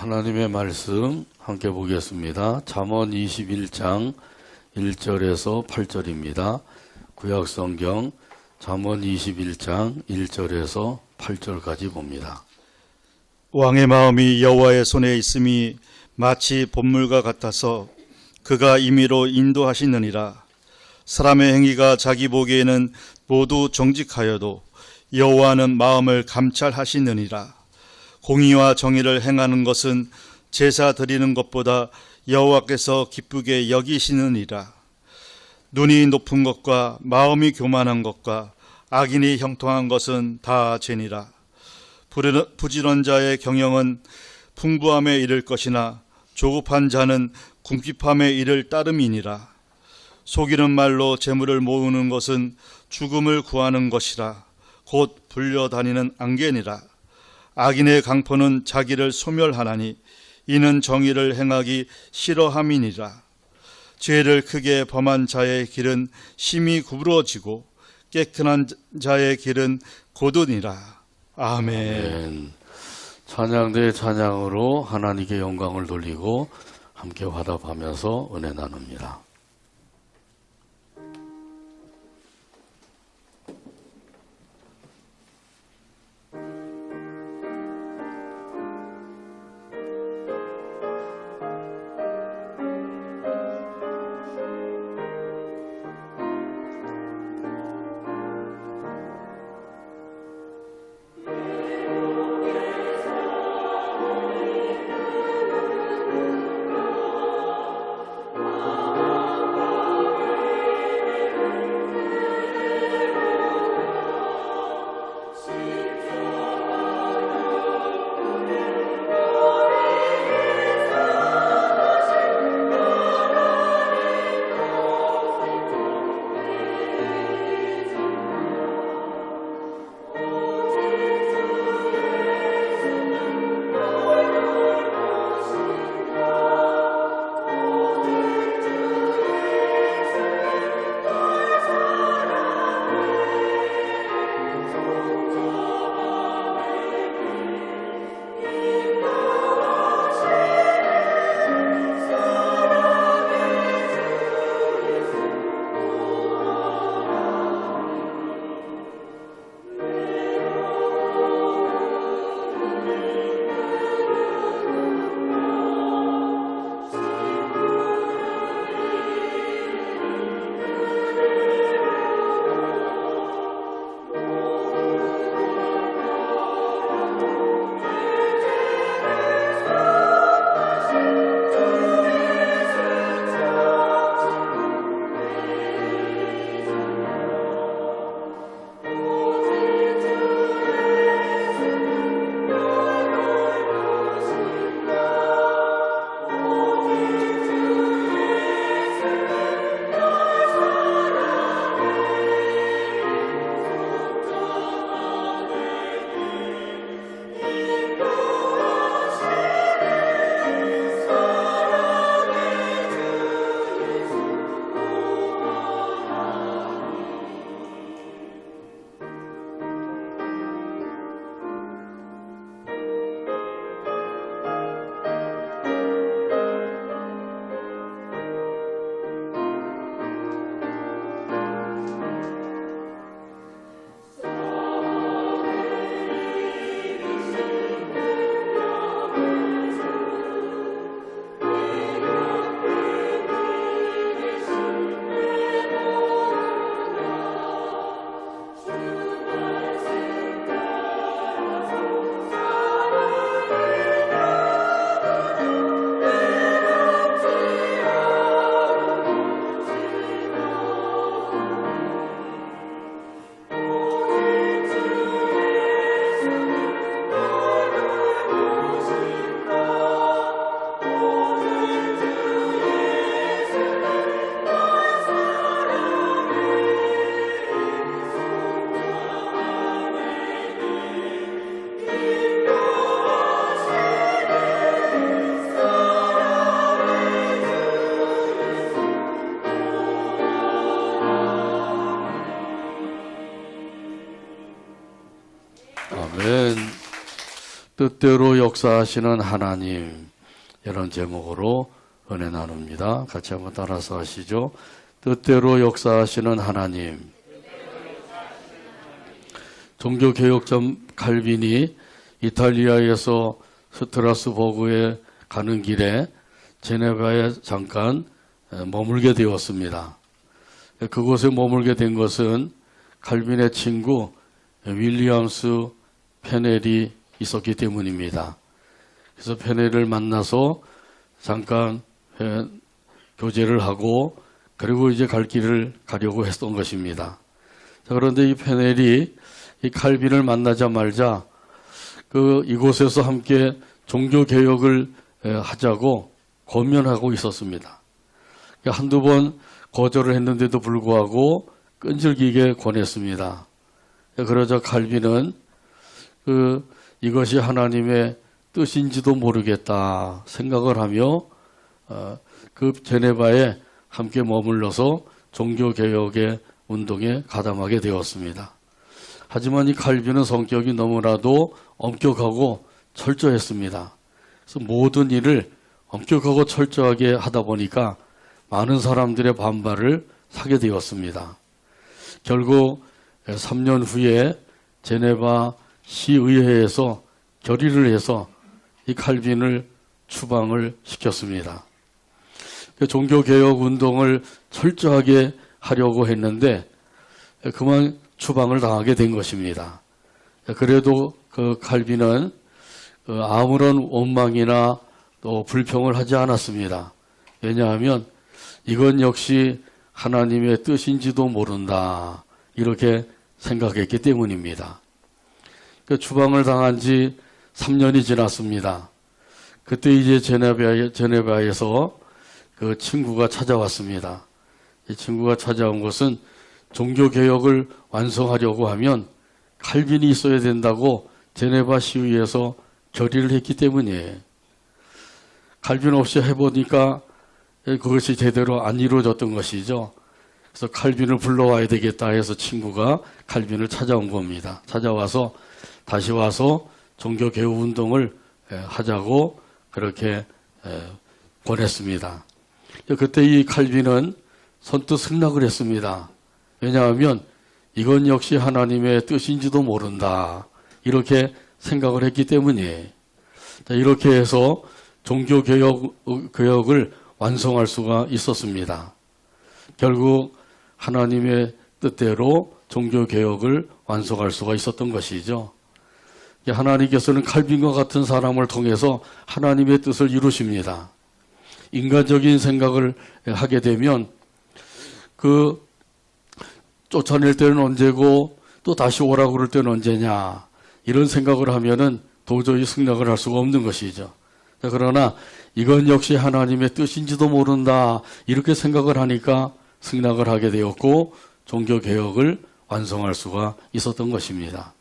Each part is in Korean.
하나님의 말씀 함께 보겠습니다. 잠언 21장 1절에서 8절입니다. 구약성경 잠언 21장 1절에서 8절까지 봅니다. 왕의 마음이 여호와의 손에 있음이 마치 봇물과 같아서 그가 임의로 인도하시느니라. 사람의 행위가 자기 보기에는 모두 정직하여도 여호와는 마음을 감찰하시느니라. 공의와 정의를 행하는 것은 제사 드리는 것보다 여호와께서 기쁘게 여기시느니라. 눈이 높은 것과 마음이 교만한 것과 악인이 형통한 것은 다 죄니라. 부지런 자의 경영은 풍부함에 이를 것이나 조급한 자는 궁핍함에 이를 따름이니라. 속이는 말로 재물을 모으는 것은 죽음을 구하는 것이라. 곧 불려다니는 안개니라. 악인의 강포는 자기를 소멸하나니 이는 정의를 행하기 싫어함이니라. 죄를 크게 범한 자의 길은 심히 구부러지고 깨끗한 자의 길은 곧으니라. 아멘. 찬양대 찬양으로 하나님께 영광을 돌리고 함께 화답하면서 은혜 나눕니다. 뜻대로 역사하시는 하나님, 이런 제목으로 은혜 나눕니다. 같이 한번 따라서 하시죠. 뜻대로 역사하시는 하나님. 종교개혁자 칼빈이 이탈리아에서 스트라스버그에 가는 길에 제네바에 잠깐 머물게 되었습니다. 그곳에 머물게 된 것은 칼빈의 친구 윌리엄스 페넬이 있었기 때문입니다. 그래서 페넬을 만나서 잠깐 교제를 하고 그리고 이제 갈 길을 가려고 했던 것입니다. 자, 그런데 이 페넬이 이 칼빈을 만나자마자 이곳에서 함께 종교개혁을 하자고 권면하고 있었습니다. 한두 번 거절을 했는데도 불구하고 끈질기게 권했습니다. 그러자 칼빈은 이것이 하나님의 뜻인지도 모르겠다 생각을 하며 그 제네바에 함께 머물러서 종교개혁의 운동에 가담하게 되었습니다. 하지만 이 칼빈은 성격이 너무나도 엄격하고 철저했습니다. 그래서 모든 일을 엄격하고 철저하게 하다 보니까 많은 사람들의 반발을 사게 되었습니다. 결국 3년 후에 제네바 시의회에서 결의를 해서 이 칼빈을 추방을 시켰습니다. 종교개혁 운동을 철저하게 하려고 했는데 그만 추방을 당하게 된 것입니다. 그래도 그 칼빈은 아무런 원망이나 또 불평을 하지 않았습니다. 왜냐하면 이건 역시 하나님의 뜻인지도 모른다 이렇게 생각했기 때문입니다. 추방을 당한 지 3년이 지났습니다. 그때 이제 제네바에서 그 친구가 찾아왔습니다. 이 친구가 찾아온 것은 종교개혁을 완성하려고 하면 칼빈이 있어야 된다고 제네바 시위에서 결의를 했기 때문이에요. 칼빈 없이 해보니까 그것이 제대로 안 이루어졌던 것이죠. 그래서 칼빈을 불러와야 되겠다 해서 친구가 칼빈을 찾아온 겁니다. 찾아와서 다시 와서 종교개혁 운동을 하자고 그렇게 권했습니다. 그때 이 칼빈은 선뜻 승낙을 했습니다. 왜냐하면 이건 역시 하나님의 뜻인지도 모른다 이렇게 생각을 했기 때문이에요. 이렇게 해서 종교개혁을 완성할 수가 있었습니다. 결국 하나님의 뜻대로 종교개혁을 완성할 수가 있었던 것이죠. 하나님께서는 칼빈과 같은 사람을 통해서 하나님의 뜻을 이루십니다. 인간적인 생각을 하게 되면 쫓아낼 때는 언제고 또 다시 오라고 그럴 때는 언제냐 이런 생각을 하면은 도저히 승낙을 할 수가 없는 것이죠. 그러나 이건 역시 하나님의 뜻인지도 모른다 이렇게 생각을 하니까 승낙을 하게 되었고 종교개혁을 완성할 수가 있었던 것입니다.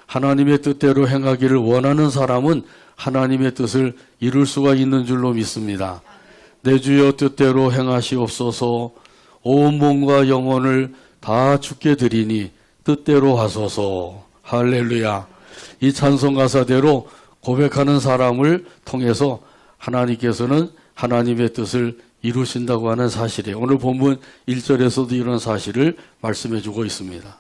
하나님의 뜻대로 행하기를 원하는 사람은 하나님의 뜻을 이룰 수가 있는 줄로 믿습니다. 내 주여 뜻대로 행하시옵소서. 온 몸과 영혼을 다 주께 드리니 뜻대로 하소서. 할렐루야. 이 찬송 가사대로 고백하는 사람을 통해서 하나님께서는 하나님의 뜻을 이루신다고 하는 사실이에요. 오늘 본문 1절에서도 이런 사실을 말씀해 주고 있습니다.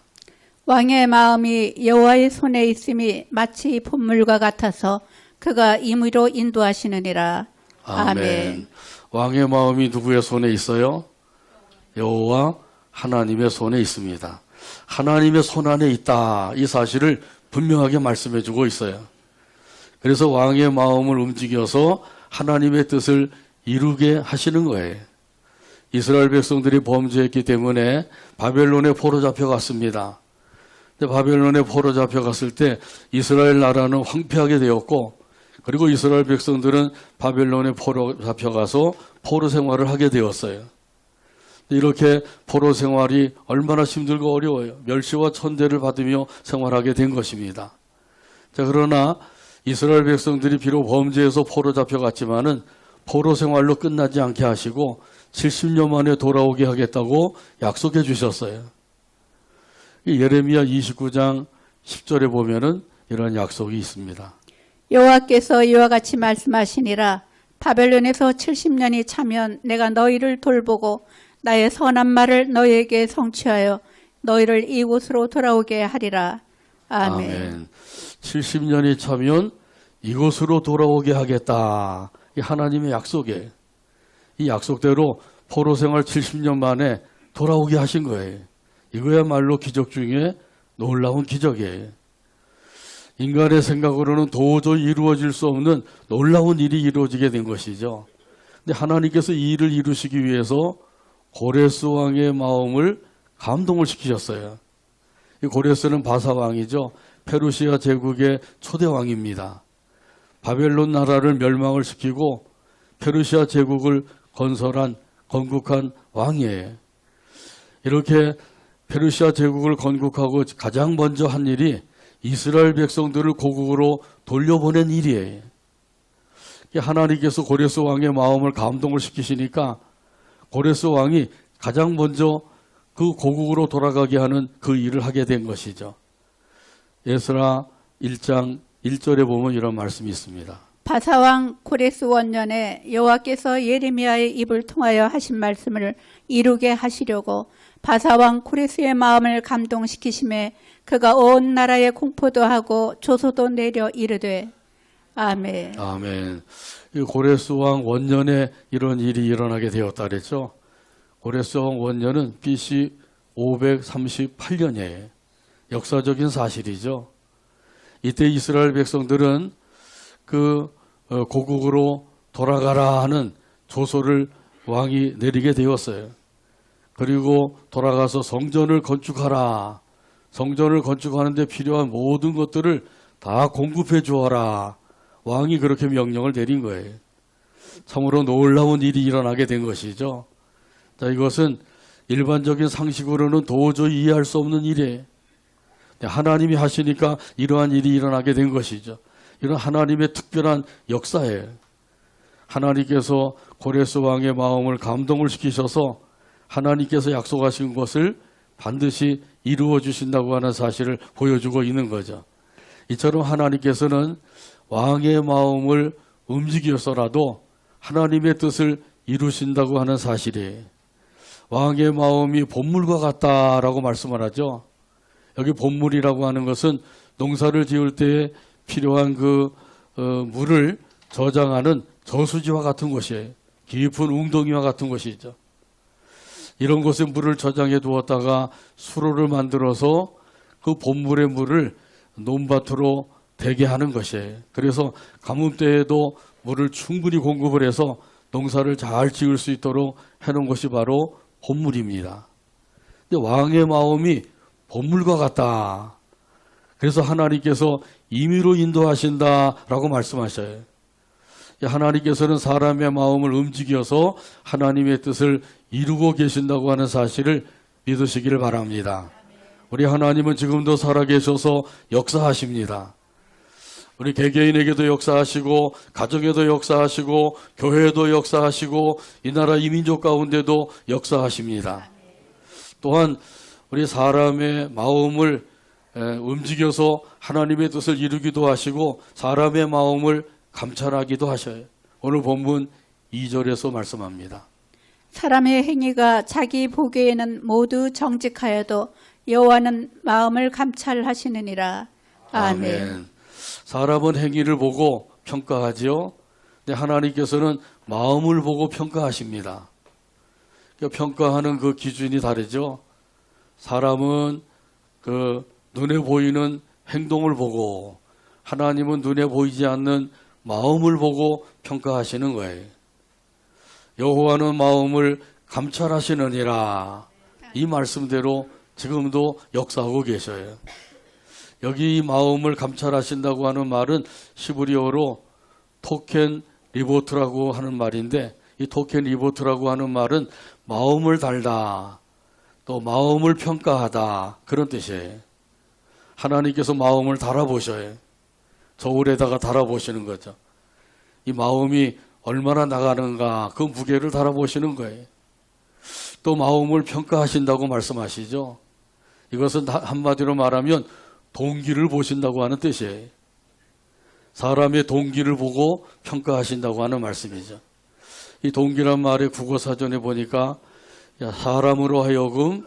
왕의 마음이 여호와의 손에 있음이 마치 봇물과 같아서 그가 임의로 인도하시느니라. 아멘. 왕의 마음이 누구의 손에 있어요? 여호와 하나님의 손에 있습니다. 하나님의 손 안에 있다. 이 사실을 분명하게 말씀해 주고 있어요. 그래서 왕의 마음을 움직여서 하나님의 뜻을 이루게 하시는 거예요. 이스라엘 백성들이 범죄했기 때문에 바벨론에 포로 잡혀갔습니다. 바벨론에 포로 잡혀갔을 때 이스라엘 나라는 황폐하게 되었고 그리고 이스라엘 백성들은 바벨론에 포로 잡혀가서 포로 생활을 하게 되었어요. 이렇게 포로 생활이 얼마나 힘들고 어려워요. 멸시와 천대를 받으며 생활하게 된 것입니다. 자, 그러나 이스라엘 백성들이 비록 범죄해서 포로 잡혀갔지만은 포로 생활로 끝나지 않게 하시고 70년 만에 돌아오게 하겠다고 약속해 주셨어요. 예레미야 29장 10절에 보면은 이런 약속이 있습니다. 여호와께서 이와 같이 말씀하시니라. 바벨론에서 70년이 차면 내가 너희를 돌보고 나의 선한 말을 너희에게 성취하여 너희를 이곳으로 돌아오게 하리라. 아멘. 70년이 차면 이곳으로 돌아오게 하겠다. 이 하나님의 약속에 이 약속대로 포로 생활 70년 만에 돌아오게 하신 거예요. 이거야말로 기적 중에 놀라운 기적이에요. 인간의 생각으로는 도저히 이루어질 수 없는 놀라운 일이 이루어지게 된 것이죠. 근데 하나님께서 이 일을 이루시기 위해서 고레스 왕의 마음을 감동을 시키셨어요. 이 고레스는 바사 왕이죠. 페르시아 제국의 초대 왕입니다. 바벨론 나라를 멸망을 시키고 페르시아 제국을 건국한 왕이에요. 이렇게 페르시아 제국을 건국하고 가장 먼저 한 일이 이스라엘 백성들을 고국으로 돌려보낸 일이에요. 하나님께서 고레스 왕의 마음을 감동을 시키시니까 고레스 왕이 가장 먼저 그 고국으로 돌아가게 하는 그 일을 하게 된 것이죠. 에스라 1장 1절에 보면 이런 말씀이 있습니다. 바사왕 고레스 원년에 여호와께서 예레미야의 입을 통하여 하신 말씀을 이루게 하시려고 바사왕 고레스의 마음을 감동시키심에 그가 온 나라에 공포도 하고 조소도 내려 이르되 아멘. 아멘. 이 고레스 왕 원년에 이런 일이 일어나게 되었다 그랬죠. 고레스 왕 원년은 BC 538년이에요. 역사적인 사실이죠. 이때 이스라엘 백성들은 그 고국으로 돌아가라 하는 조소를 왕이 내리게 되었어요. 그리고 돌아가서 성전을 건축하라. 성전을 건축하는데 필요한 모든 것들을 다 공급해 주어라. 왕이 그렇게 명령을 내린 거예요. 참으로 놀라운 일이 일어나게 된 것이죠. 자, 이것은 일반적인 상식으로는 도저히 이해할 수 없는 일이에요. 하나님이 하시니까 이러한 일이 일어나게 된 것이죠. 이런 하나님의 특별한 역사예요. 하나님께서 고레스 왕의 마음을 감동을 시키셔서 하나님께서 약속하신 것을 반드시 이루어 주신다고 하는 사실을 보여주고 있는 거죠. 이처럼 하나님께서는 왕의 마음을 움직여서라도 하나님의 뜻을 이루신다고 하는 사실이에요. 왕의 마음이 본물과 같다라고 말씀을 하죠. 여기 본물이라고 하는 것은 농사를 지을 때에 필요한 물을 저장하는 저수지와 같은 것이에요. 깊은 웅덩이와 같은 것이죠. 이런 곳에 물을 저장해 두었다가 수로를 만들어서 그 본물의 물을 논밭으로 대게 하는 것이에요. 그래서 가뭄때에도 물을 충분히 공급을 해서 농사를 잘 지을 수 있도록 해놓은 것이 바로 본물입니다. 근데 왕의 마음이 본물과 같다. 그래서 하나님께서 임의로 인도하신다라고 말씀하셔요. 하나님께서는 사람의 마음을 움직여서 하나님의 뜻을 이루고 계신다고 하는 사실을 믿으시기를 바랍니다. 우리 하나님은 지금도 살아계셔서 역사하십니다. 우리 개개인에게도 역사하시고 가정에도 역사하시고 교회에도 역사하시고 이 나라 이민족 가운데도 역사하십니다. 또한 우리 사람의 마음을 움직여서 하나님의 뜻을 이루기도 하시고 사람의 마음을 감찰하기도 하셔요. 오늘 본문 2절에서 말씀합니다. 사람의 행위가 자기 보기에는 모두 정직하여도 여호와는 마음을 감찰하시느니라. 아멘. 사람은 행위를 보고 평가하지요. 근데 하나님께서는 마음을 보고 평가하십니다. 그러니까 평가하는 그 기준이 다르죠. 사람은 그 눈에 보이는 행동을 보고 하나님은 눈에 보이지 않는 마음을 보고 평가하시는 거예요. 여호와는 마음을 감찰하시느니라. 이 말씀대로 지금도 역사하고 계셔요. 여기 이 마음을 감찰하신다고 하는 말은 시브리어로 토켄 리보트라고 하는 말인데 이 토켄 리보트라고 하는 말은 마음을 달다, 또 마음을 평가하다 그런 뜻이에요. 하나님께서 마음을 달아보셔요. 저울에다가 달아보시는 거죠. 이 마음이 얼마나 나가는가 그 무게를 달아보시는 거예요. 또 마음을 평가하신다고 말씀하시죠. 이것은 한마디로 말하면 동기를 보신다고 하는 뜻이에요. 사람의 동기를 보고 평가하신다고 하는 말씀이죠. 이 동기란 말의 국어사전에 보니까 사람으로 하여금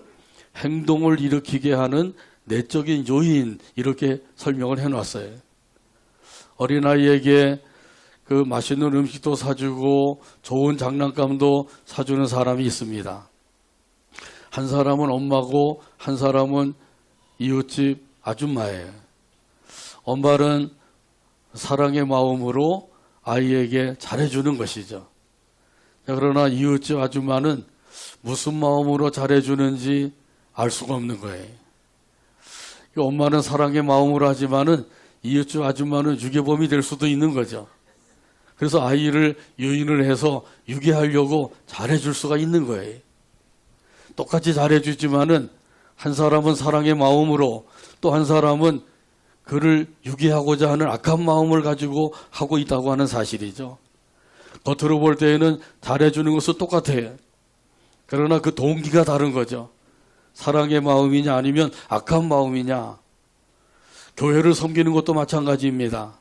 행동을 일으키게 하는 내적인 요인, 이렇게 설명을 해놨어요. 어린아이에게 그 맛있는 음식도 사주고 좋은 장난감도 사주는 사람이 있습니다. 한 사람은 엄마고 한 사람은 이웃집 아줌마예요. 엄마는 사랑의 마음으로 아이에게 잘해주는 것이죠. 그러나 이웃집 아줌마는 무슨 마음으로 잘해주는지 알 수가 없는 거예요. 엄마는 사랑의 마음으로 하지만은 이웃집 아줌마는 유괴범이 될 수도 있는 거죠. 그래서 아이를 유인을 해서 유괴하려고 잘해줄 수가 있는 거예요. 똑같이 잘해주지만은 한 사람은 사랑의 마음으로, 또 한 사람은 그를 유괴하고자 하는 악한 마음을 가지고 하고 있다고 하는 사실이죠. 겉으로 볼 때에는 잘해주는 것은 똑같아요. 그러나 그 동기가 다른 거죠. 사랑의 마음이냐 아니면 악한 마음이냐. 교회를 섬기는 것도 마찬가지입니다.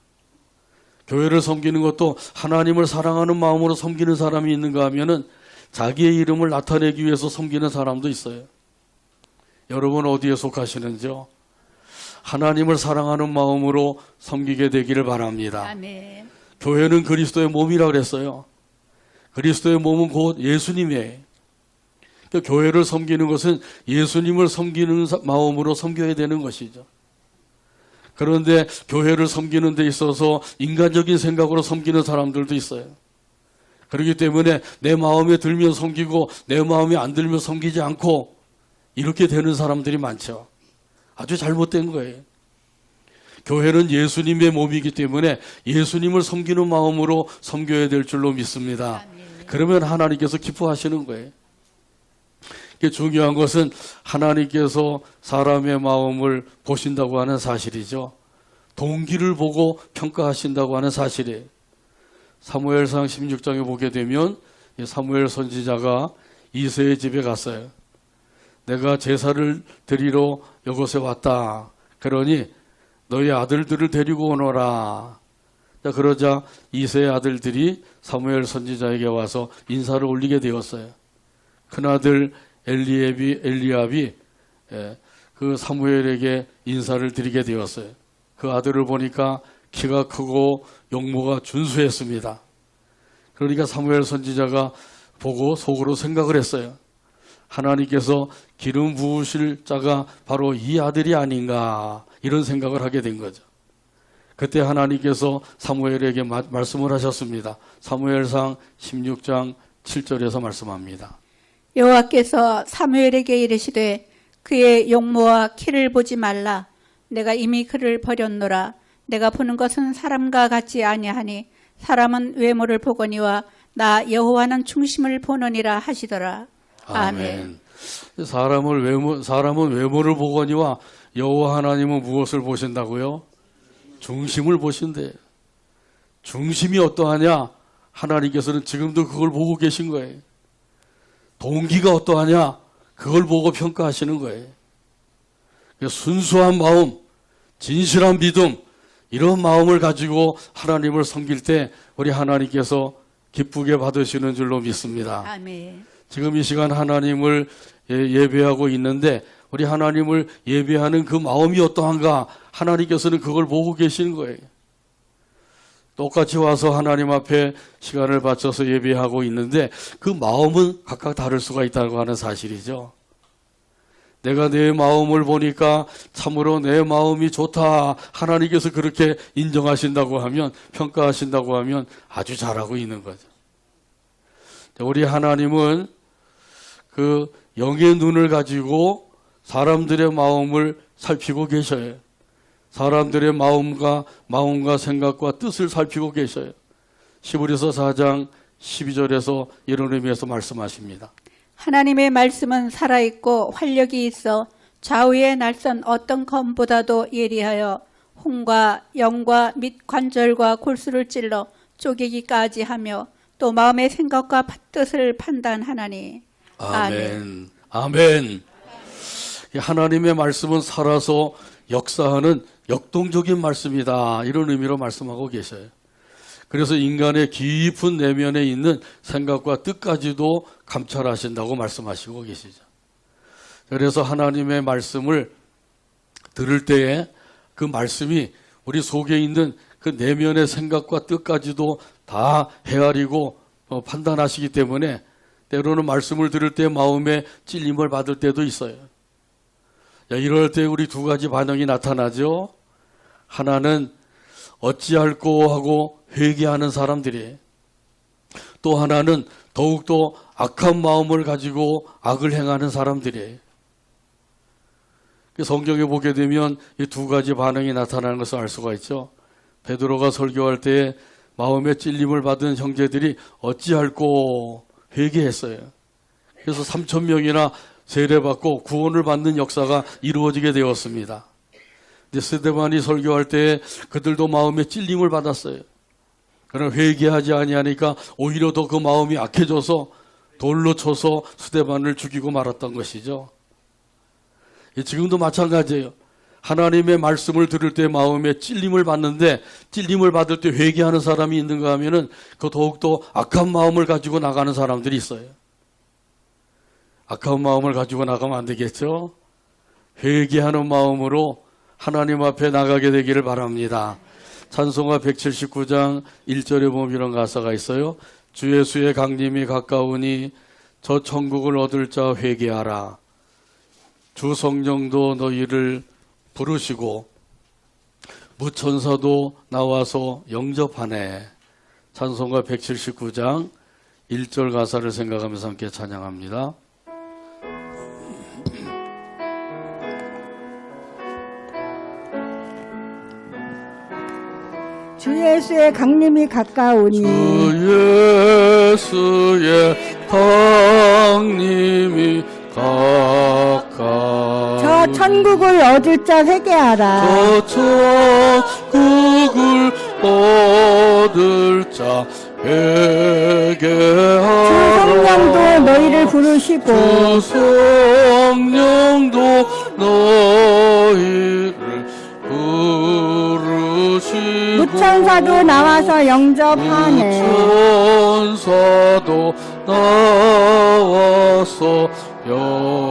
교회를 섬기는 것도 하나님을 사랑하는 마음으로 섬기는 사람이 있는가 하면은 자기의 이름을 나타내기 위해서 섬기는 사람도 있어요. 여러분 어디에 속하시는지요? 하나님을 사랑하는 마음으로 섬기게 되기를 바랍니다. 아멘. 교회는 그리스도의 몸이라고 그랬어요. 그리스도의 몸은 곧 예수님이에요. 그러니까 교회를 섬기는 것은 예수님을 섬기는 마음으로 섬겨야 되는 것이죠. 그런데 교회를 섬기는 데 있어서 인간적인 생각으로 섬기는 사람들도 있어요. 그렇기 때문에 내 마음에 들면 섬기고 내 마음에 안 들면 섬기지 않고 이렇게 되는 사람들이 많죠. 아주 잘못된 거예요. 교회는 예수님의 몸이기 때문에 예수님을 섬기는 마음으로 섬겨야 될 줄로 믿습니다. 그러면 하나님께서 기뻐하시는 거예요. 중요한 것은 하나님께서 사람의 마음을 보신다고 하는 사실이죠. 동기를 보고 평가하신다고 하는 사실이에요. 사무엘상 16장에 보게 되면 사무엘 선지자가 이새의 집에 갔어요. 내가 제사를 드리러 이곳에 왔다. 그러니 너희 아들들을 데리고 오너라. 그러자 이새의 아들들이 사무엘 선지자에게 와서 인사를 올리게 되었어요. 큰아들 엘리압이 그 사무엘에게 인사를 드리게 되었어요. 그 아들을 보니까 키가 크고 용모가 준수했습니다. 그러니까 사무엘 선지자가 보고 속으로 생각을 했어요. 하나님께서 기름 부으실 자가 바로 이 아들이 아닌가, 이런 생각을 하게 된 거죠. 그때 하나님께서 사무엘에게 말씀을 하셨습니다. 사무엘상 16장 7절에서 말씀합니다. 여호와께서 사무엘에게 이르시되 그의 용모와 키를 보지 말라. 내가 이미 그를 버렸노라. 내가 보는 것은 사람과 같지 아니하니 사람은 외모를 보거니와 나 여호와는 중심을 보느니라 하시더라. 아멘. 사람은 외모를 보거니와 여호와 하나님은 무엇을 보신다고요? 중심을 보신대요. 중심이 어떠하냐? 하나님께서는 지금도 그걸 보고 계신 거예요. 동기가 어떠하냐? 그걸 보고 평가하시는 거예요. 순수한 마음, 진실한 믿음, 이런 마음을 가지고 하나님을 섬길 때 우리 하나님께서 기쁘게 받으시는 줄로 믿습니다. 아멘. 지금 이 시간 하나님을 예배하고 있는데 우리 하나님을 예배하는 그 마음이 어떠한가? 하나님께서는 그걸 보고 계시는 거예요. 똑같이 와서 하나님 앞에 시간을 바쳐서 예배하고 있는데 그 마음은 각각 다를 수가 있다고 하는 사실이죠. 내가 내 마음을 보니까 참으로 내 마음이 좋다. 하나님께서 그렇게 인정하신다고 하면, 평가하신다고 하면 아주 잘하고 있는 거죠. 우리 하나님은 그 영의 눈을 가지고 사람들의 마음을 살피고 계셔요. 사람들의 마음과 생각과 뜻을 살피고 계셔요. 히브리서 4장 12절에서 이런 의미에서 말씀하십니다. 하나님의 말씀은 살아있고 활력이 있어 좌우의 날선 어떤 검보다도 예리하여 혼과 영과 및 관절과 골수를 찔러 쪼개기까지 하며 또 마음의 생각과 뜻을 판단하나니. 아멘. 아멘. 하나님의 말씀은 살아서 역사하는 역동적인 말씀이다. 이런 의미로 말씀하고 계셔요. 그래서 인간의 깊은 내면에 있는 생각과 뜻까지도 감찰하신다고 말씀하시고 계시죠. 그래서 하나님의 말씀을 들을 때에 그 말씀이 우리 속에 있는 그 내면의 생각과 뜻까지도 다 헤아리고 판단하시기 때문에 때로는 말씀을 들을 때 마음에 찔림을 받을 때도 있어요. 이럴 때 우리 두 가지 반응이 나타나죠. 하나는 어찌할꼬 하고 회개하는 사람들이에요. 또 하나는 더욱더 악한 마음을 가지고 악을 행하는 사람들이에요. 성경에 보게 되면 이 두 가지 반응이 나타나는 것을 알 수가 있죠. 베드로가 설교할 때 마음에 찔림을 받은 형제들이 어찌할꼬 회개했어요. 그래서 3,000명이나 세례받고 구원을 받는 역사가 이루어지게 되었습니다. 근데 스데반이 설교할 때 그들도 마음에 찔림을 받았어요. 그러나 회개하지 아니하니까 오히려 더 그 마음이 악해져서 돌로 쳐서 스데반을 죽이고 말았던 것이죠. 지금도 마찬가지예요. 하나님의 말씀을 들을 때 마음에 찔림을 받는데 찔림을 받을 때 회개하는 사람이 있는가 하면은 그 더욱더 악한 마음을 가지고 나가는 사람들이 있어요. 악한 마음을 가지고 나가면 안 되겠죠? 회개하는 마음으로 하나님 앞에 나가게 되기를 바랍니다. 찬송가 179장 1절에 보면 이런 가사가 있어요. 주 예수의 강림이 가까우니 저 천국을 얻을 자 회개하라. 주 성령도 너희를 부르시고 무천사도 나와서 영접하네. 찬송가 179장 1절 가사를 생각하면서 함께 찬양합니다. 주 예수의 강림이 가까우니 주 예수의 강림이 가까우니 저 천국을 얻을 자 회개하라. 저 천국을 얻을 자 회개하라. 주 성령도 너희를 부르시고 주 성령도 너희를 부르시고 무천사도 나와서 영접하네. 무천사도 나와서 영접하네.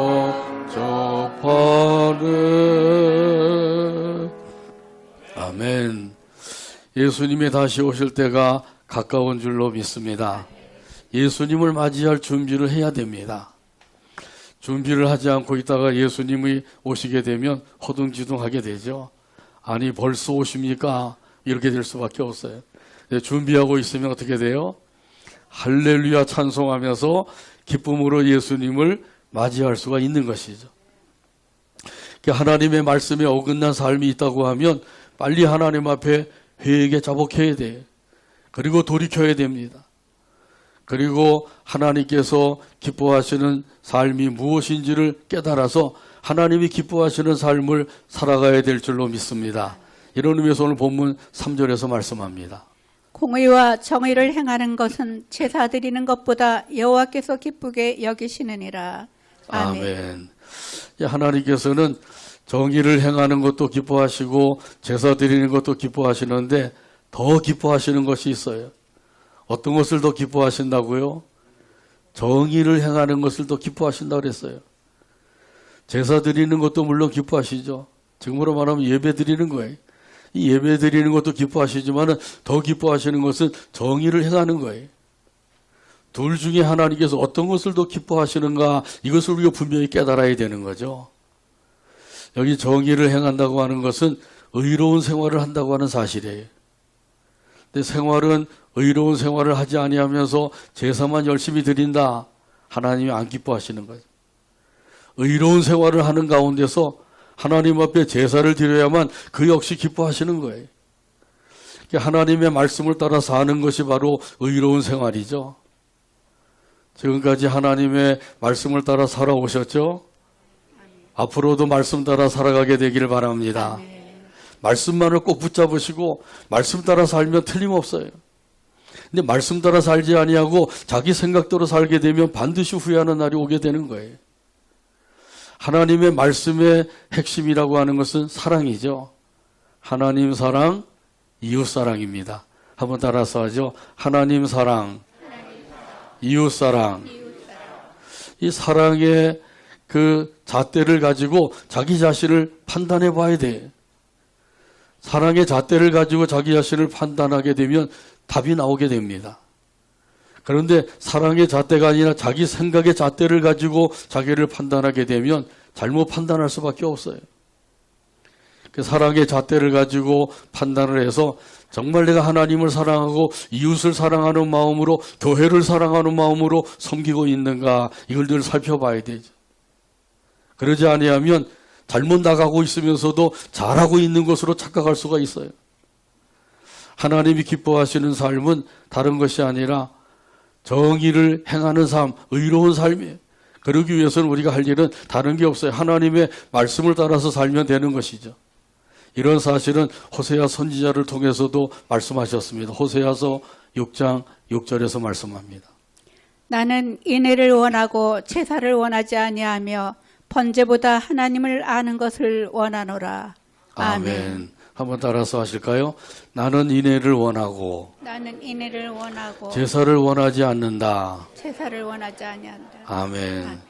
아멘. 예수님이 다시 오실 때가 가까운 줄로 믿습니다. 예수님을 맞이할 준비를 해야 됩니다. 준비를 하지 않고 있다가 예수님이 오시게 되면 허둥지둥하게 되죠. 아니 벌써 오십니까? 이렇게 될 수밖에 없어요. 준비하고 있으면 어떻게 돼요? 할렐루야 찬송하면서 기쁨으로 예수님을 맞이할 수가 있는 것이죠. 하나님의 말씀에 어긋난 삶이 있다고 하면 빨리 하나님 앞에 회개 자복해야 돼요. 그리고 돌이켜야 됩니다. 그리고 하나님께서 기뻐하시는 삶이 무엇인지를 깨달아서 하나님이 기뻐하시는 삶을 살아가야 될 줄로 믿습니다. 이런 의미에서 오늘 본문 3절에서 말씀합니다. 공의와 정의를 행하는 것은 제사 드리는 것보다 여호와께서 기쁘게 여기시느니라. 아멘. 아멘. 하나님께서는 정의를 행하는 것도 기뻐하시고 제사 드리는 것도 기뻐하시는데 더 기뻐하시는 것이 있어요. 어떤 것을 더 기뻐하신다고요? 정의를 행하는 것을 더 기뻐하신다고 그랬어요. 제사 드리는 것도 물론 기뻐하시죠. 지금으로 말하면 예배 드리는 거예요. 이 예배 드리는 것도 기뻐하시지만 더 기뻐하시는 것은 정의를 행하는 거예요. 둘 중에 하나님께서 어떤 것을 더 기뻐하시는가, 이것을 우리가 분명히 깨달아야 되는 거죠. 여기 정의를 행한다고 하는 것은 의로운 생활을 한다고 하는 사실이에요. 근데 생활은 의로운 생활을 하지 아니하면서 제사만 열심히 드린다, 하나님이 안 기뻐하시는 거죠. 의로운 생활을 하는 가운데서 하나님 앞에 제사를 드려야만 그 역시 기뻐하시는 거예요. 하나님의 말씀을 따라 사는 것이 바로 의로운 생활이죠. 지금까지 하나님의 말씀을 따라 살아오셨죠? 앞으로도 말씀 따라 살아가게 되기를 바랍니다. 말씀만을 꼭 붙잡으시고 말씀 따라 살면 틀림없어요. 근데 말씀 따라 살지 아니하고 자기 생각대로 살게 되면 반드시 후회하는 날이 오게 되는 거예요. 하나님의 말씀의 핵심이라고 하는 것은 사랑이죠. 하나님 사랑, 이웃 사랑입니다. 한번 따라서 하죠. 하나님 사랑, 이웃 사랑. 이 사랑의 그 잣대를 가지고 자기 자신을 판단해 봐야 돼. 사랑의 잣대를 가지고 자기 자신을 판단하게 되면 답이 나오게 됩니다. 그런데 사랑의 잣대가 아니라 자기 생각의 잣대를 가지고 자기를 판단하게 되면 잘못 판단할 수밖에 없어요. 그 사랑의 잣대를 가지고 판단을 해서 정말 내가 하나님을 사랑하고 이웃을 사랑하는 마음으로 교회를 사랑하는 마음으로 섬기고 있는가 이걸 늘 살펴봐야 되죠. 그러지 아니하면 잘못 나가고 있으면서도 잘하고 있는 것으로 착각할 수가 있어요. 하나님이 기뻐하시는 삶은 다른 것이 아니라 정의를 행하는 삶, 의로운 삶이에요. 그러기 위해서는 우리가 할 일은 다른 게 없어요. 하나님의 말씀을 따라서 살면 되는 것이죠. 이런 사실은 호세아 선지자를 통해서도 말씀하셨습니다. 호세아서 6장 6절에서 말씀합니다. 나는 인애를 원하고 제사를 원하지 아니하며 번제보다 하나님을 아는 것을 원하노라. 아멘. 한번 따라서 하실까요? 나는 인애를 원하고 나는 인애를 원하고 제사를 원하지 않는다. 제사를 원하지 아니한다. 아멘.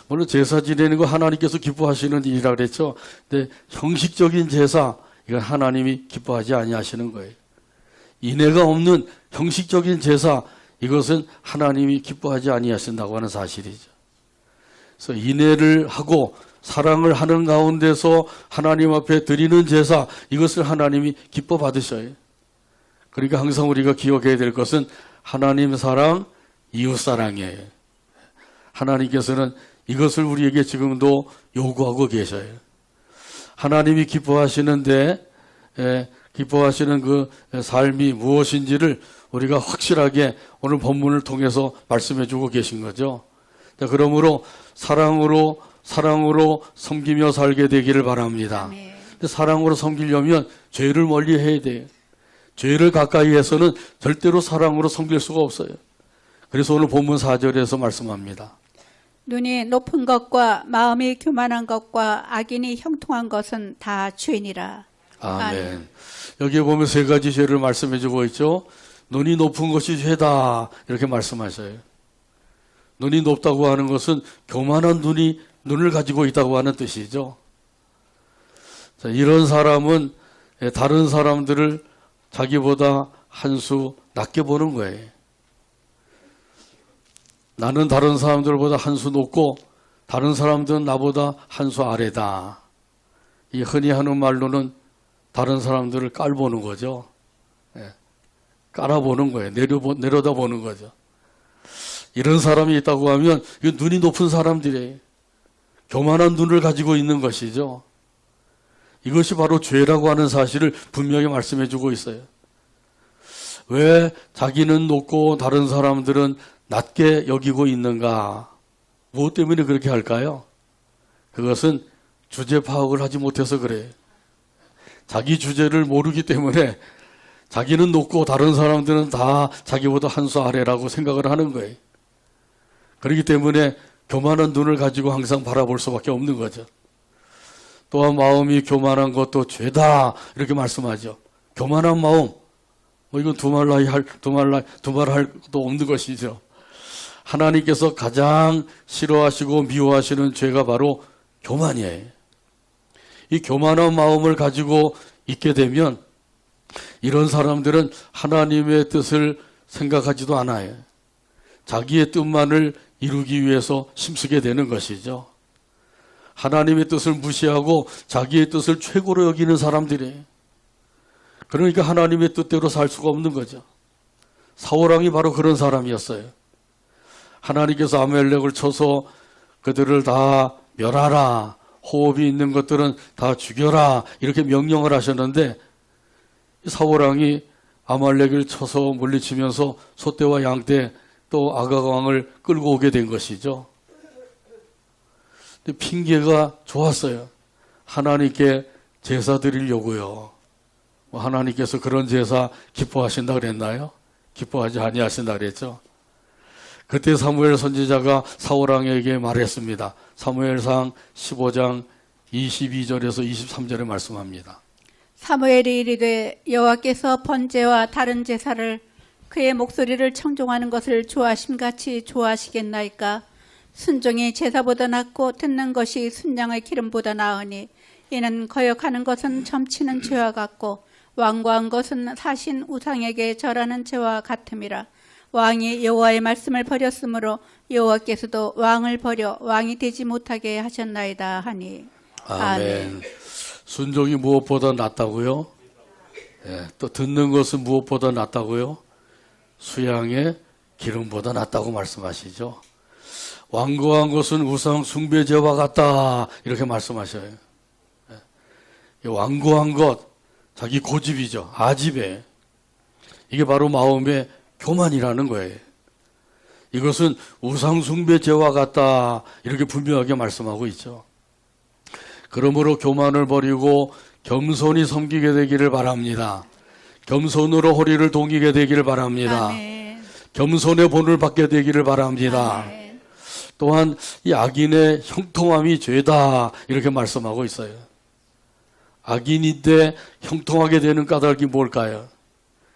물론 제사 지내는 거 하나님께서 기뻐하시는 일이라 그랬죠. 근데 형식적인 제사 이건 하나님이 기뻐하지 아니하시는 거예요. 인애가 없는 형식적인 제사 이것은 하나님이 기뻐하지 아니하신다고 하는 사실이죠. 그래서 인애를 하고 사랑을 하는 가운데서 하나님 앞에 드리는 제사 이것을 하나님이 기뻐 받으셔요. 그러니까 항상 우리가 기억해야 될 것은 하나님 사랑, 이웃 사랑이에요. 하나님께서는 이것을 우리에게 지금도 요구하고 계셔요. 하나님이 기뻐하시는데 기뻐하시는 그 삶이 무엇인지를 우리가 확실하게 오늘 본문을 통해서 말씀해 주고 계신 거죠. 자, 그러므로 사랑으로 섬기며 살게 되기를 바랍니다. 근데 사랑으로 섬기려면 죄를 멀리 해야 돼요. 죄를 가까이 해서는 절대로 사랑으로 섬길 수가 없어요. 그래서 오늘 본문 4절에서 말씀합니다. 눈이 높은 것과 마음이 교만한 것과 악인이 형통한 것은 다 죄니라. 아멘. 여기에 보면 세 가지 죄를 말씀해 주고 있죠. 눈이 높은 것이 죄다 이렇게 말씀하셔요. 눈이 높다고 하는 것은 교만한 눈을 가지고 있다고 하는 뜻이죠. 자, 이런 사람은 다른 사람들을 자기보다 한 수 낮게 보는 거예요. 나는 다른 사람들보다 한 수 높고 다른 사람들은 나보다 한 수 아래다. 이 흔히 하는 말로는 다른 사람들을 깔보는 거죠. 깔아보는 거예요. 내려다보는 거죠. 이런 사람이 있다고 하면 눈이 높은 사람들이에요. 교만한 눈을 가지고 있는 것이죠. 이것이 바로 죄라고 하는 사실을 분명히 말씀해 주고 있어요. 왜 자기는 높고 다른 사람들은 낮게 여기고 있는가? 무엇 때문에 그렇게 할까요? 그것은 주제 파악을 하지 못해서 그래요. 자기 주제를 모르기 때문에 자기는 높고 다른 사람들은 다 자기보다 한 수 아래라고 생각을 하는 거예요. 그렇기 때문에 교만한 눈을 가지고 항상 바라볼 수밖에 없는 거죠. 또한 마음이 교만한 것도 죄다 이렇게 말씀하죠. 교만한 마음, 이건 두말할 것도 없는 것이죠. 하나님께서 가장 싫어하시고 미워하시는 죄가 바로 교만이에요. 이 교만한 마음을 가지고 있게 되면 이런 사람들은 하나님의 뜻을 생각하지도 않아요. 자기의 뜻만을 이루기 위해서 힘쓰게 되는 것이죠. 하나님의 뜻을 무시하고 자기의 뜻을 최고로 여기는 사람들이에요. 그러니까 하나님의 뜻대로 살 수가 없는 거죠. 사울왕이 바로 그런 사람이었어요. 하나님께서 아말렉을 쳐서 그들을 다 멸하라, 호흡이 있는 것들은 다 죽여라 이렇게 명령을 하셨는데 사울왕이 아말렉을 쳐서 물리치면서 소떼와 양떼 또 아가왕을 끌고 오게 된 것이죠. 근데 핑계가 좋았어요. 하나님께 제사 드리려고요. 하나님께서 그런 제사 기뻐하신다 그랬나요? 기뻐하지 아니하신다 그랬죠. 그때 사무엘 선지자가 사울왕에게 말했습니다. 사무엘상 15장 22절에서 23절에 말씀합니다. 사무엘이 이르되 여호와께서 번제와 다른 제사를 그의 목소리를 청종하는 것을 좋아하심같이 좋아하시겠나이까. 순종이 제사보다 낫고 듣는 것이 순양의 기름보다 나으니 이는 거역하는 것은 점치는 죄와 같고 완고한 것은 사신 우상에게 절하는 죄와 같음이라. 왕이 여호와의 말씀을 버렸으므로 여호와께서도 왕을 버려 왕이 되지 못하게 하셨나이다 하니. 아멘. 순종이 무엇보다 낫다고요? 예, 또 듣는 것은 무엇보다 낫다고요? 수양의 기름보다 낫다고 말씀하시죠. 완고한 것은 우상 숭배제와 같다 이렇게 말씀하셔요. 예, 이 완고한 것, 자기 고집이죠. 아집에. 이게 바로 마음의 교만이라는 거예요. 이것은 우상 숭배제와 같다 이렇게 분명하게 말씀하고 있죠. 그러므로 교만을 버리고 겸손히 섬기게 되기를 바랍니다. 겸손으로 허리를 동이게 되기를 바랍니다. 아멘. 겸손의 본을 받게 되기를 바랍니다. 아멘. 또한 이 악인의 형통함이 죄다 이렇게 말씀하고 있어요. 악인인데 형통하게 되는 까닭이 뭘까요?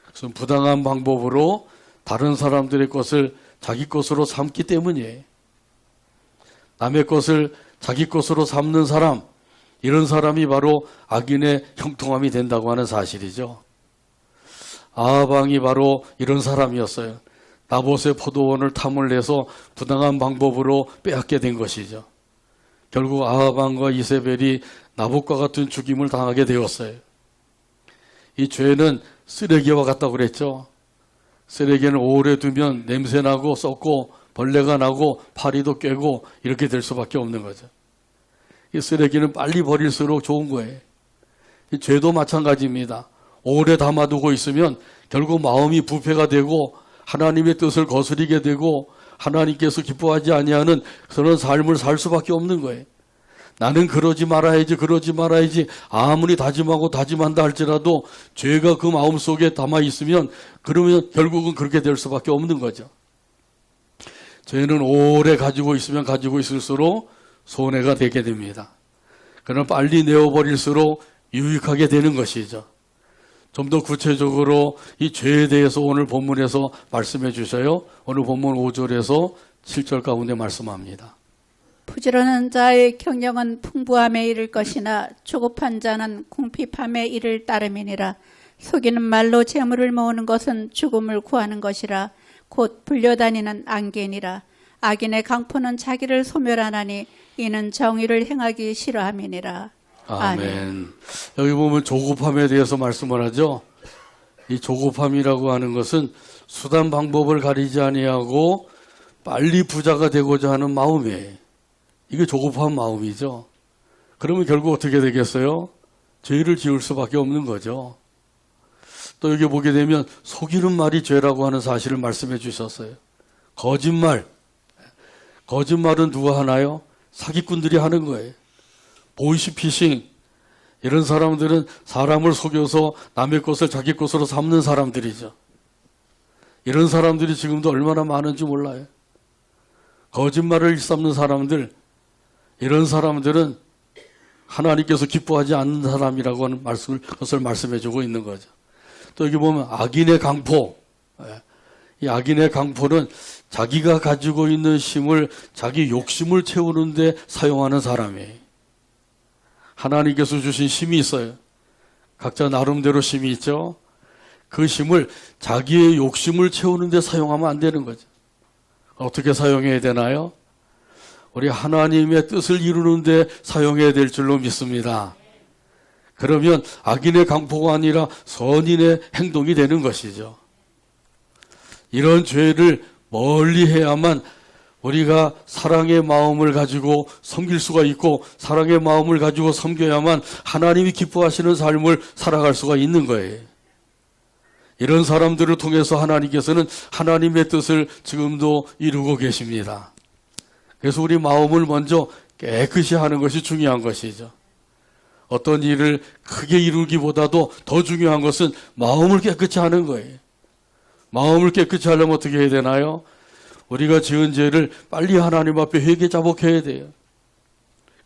그것은 부당한 방법으로 다른 사람들의 것을 자기 것으로 삼기 때문이에요. 남의 것을 자기 것으로 삼는 사람, 이런 사람이 바로 악인의 형통함이 된다고 하는 사실이죠. 아합왕이 바로 이런 사람이었어요. 나봇의 포도원을 탐을 내서 부당한 방법으로 빼앗게 된 것이죠. 결국 아합왕과 이세벨이 나봇과 같은 죽임을 당하게 되었어요. 이 죄는 쓰레기와 같다고 그랬죠. 쓰레기는 오래 두면 냄새나고 썩고 벌레가 나고 파리도 꿰고 이렇게 될 수밖에 없는 거죠. 이 쓰레기는 빨리 버릴수록 좋은 거예요. 이 죄도 마찬가지입니다. 오래 담아두고 있으면 결국 마음이 부패가 되고 하나님의 뜻을 거스리게 되고 하나님께서 기뻐하지 아니하는 그런 삶을 살 수밖에 없는 거예요. 나는 그러지 말아야지 아무리 다짐하고 다짐한다 할지라도 죄가 그 마음속에 담아 있으면 그러면 결국은 그렇게 될 수밖에 없는 거죠. 죄는 오래 가지고 있으면 가지고 있을수록 손해가 되게 됩니다. 그러나 빨리 내어버릴수록 유익하게 되는 것이죠. 좀 더 구체적으로 이 죄에 대해서 오늘 본문에서 말씀해 주셔요. 오늘 본문 5절에서 7절 가운데 말씀합니다. 부지런한 자의 경영은 풍부함에 이를 것이나 조급한 자는 궁핍함에 이를 따름이니라. 속이는 말로 재물을 모으는 것은 죽음을 구하는 것이라. 곧 불려다니는 안개니라. 악인의 강포는 자기를 소멸하나니 이는 정의를 행하기 싫어함이니라. 아멘. 여기 보면 조급함에 대해서 말씀을 하죠. 이 조급함이라고 하는 것은 수단 방법을 가리지 아니하고 빨리 부자가 되고자 하는 마음이에요. 이게 조급한 마음이죠. 그러면 결국 어떻게 되겠어요? 죄를 지을 수밖에 없는 거죠. 또 여기 보게 되면 속이는 말이 죄라고 하는 사실을 말씀해 주셨어요. 거짓말. 거짓말은 누가 하나요? 사기꾼들이 하는 거예요. 보이스피싱. 이런 사람들은 사람을 속여서 남의 것을 자기 것으로 삼는 사람들이죠. 이런 사람들이 지금도 얼마나 많은지 몰라요. 거짓말을 일삼는 사람들, 이런 사람들은 하나님께서 기뻐하지 않는 사람이라고 하는 것을 말씀해 주고 있는 거죠. 또 여기 보면 악인의 강포. 이 악인의 강포는 자기가 가지고 있는 힘을 자기 욕심을 채우는데 사용하는 사람이에요. 하나님께서 주신 힘이 있어요. 각자 나름대로 힘이 있죠. 그 힘을 자기의 욕심을 채우는데 사용하면 안 되는 거죠. 어떻게 사용해야 되나요? 우리 하나님의 뜻을 이루는데 사용해야 될 줄로 믿습니다. 그러면 악인의 강포가 아니라 선인의 행동이 되는 것이죠. 이런 죄를 멀리 해야만 우리가 사랑의 마음을 가지고 섬길 수가 있고 사랑의 마음을 가지고 섬겨야만 하나님이 기뻐하시는 삶을 살아갈 수가 있는 거예요. 이런 사람들을 통해서 하나님께서는 하나님의 뜻을 지금도 이루고 계십니다. 그래서 우리 마음을 먼저 깨끗이 하는 것이 중요한 것이죠. 어떤 일을 크게 이루기보다도 더 중요한 것은 마음을 깨끗이 하는 거예요. 마음을 깨끗이 하려면 어떻게 해야 되나요? 우리가 지은 죄를 빨리 하나님 앞에 회개 자복해야 돼요.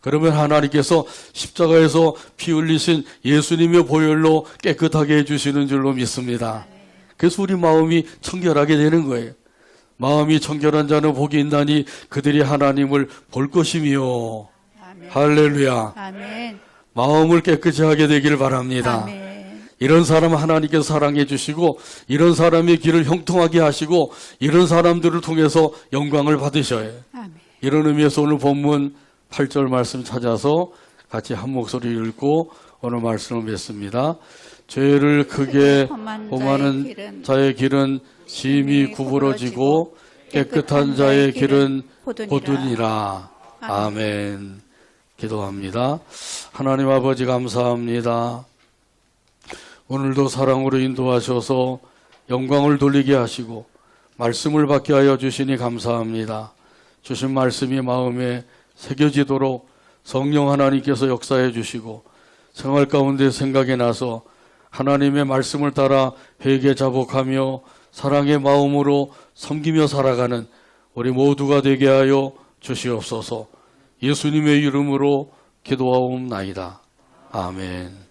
그러면 하나님께서 십자가에서 피 흘리신 예수님의 보혈로 깨끗하게 해주시는 줄로 믿습니다. 그래서 우리 마음이 청결하게 되는 거예요. 마음이 청결한 자는 복이 있나니 그들이 하나님을 볼 것이며. 아멘. 할렐루야. 아멘. 마음을 깨끗이 하게 되길 바랍니다. 아멘. 이런 사람 하나님께서 사랑해 주시고 이런 사람의 길을 형통하게 하시고 이런 사람들을 통해서 영광을 받으셔야 해요. 아멘. 이런 의미에서 오늘 본문 8절 말씀 찾아서 같이 한 목소리 읽고 오늘 말씀을 맺습니다. 죄를 크게 범하는 자의 길은 심히 구부러지고 깨끗한 자의 길은 보드니라. 아멘. 기도합니다. 하나님 아버지 감사합니다. 오늘도 사랑으로 인도하셔서 영광을 돌리게 하시고 말씀을 받게 하여 주시니 감사합니다. 주신 말씀이 마음에 새겨지도록 성령 하나님께서 역사해 주시고 생활 가운데 생각이 나서 하나님의 말씀을 따라 회개 자복하며 사랑의 마음으로 섬기며 살아가는 우리 모두가 되게 하여 주시옵소서. 예수님의 이름으로 기도하옵나이다. 아멘.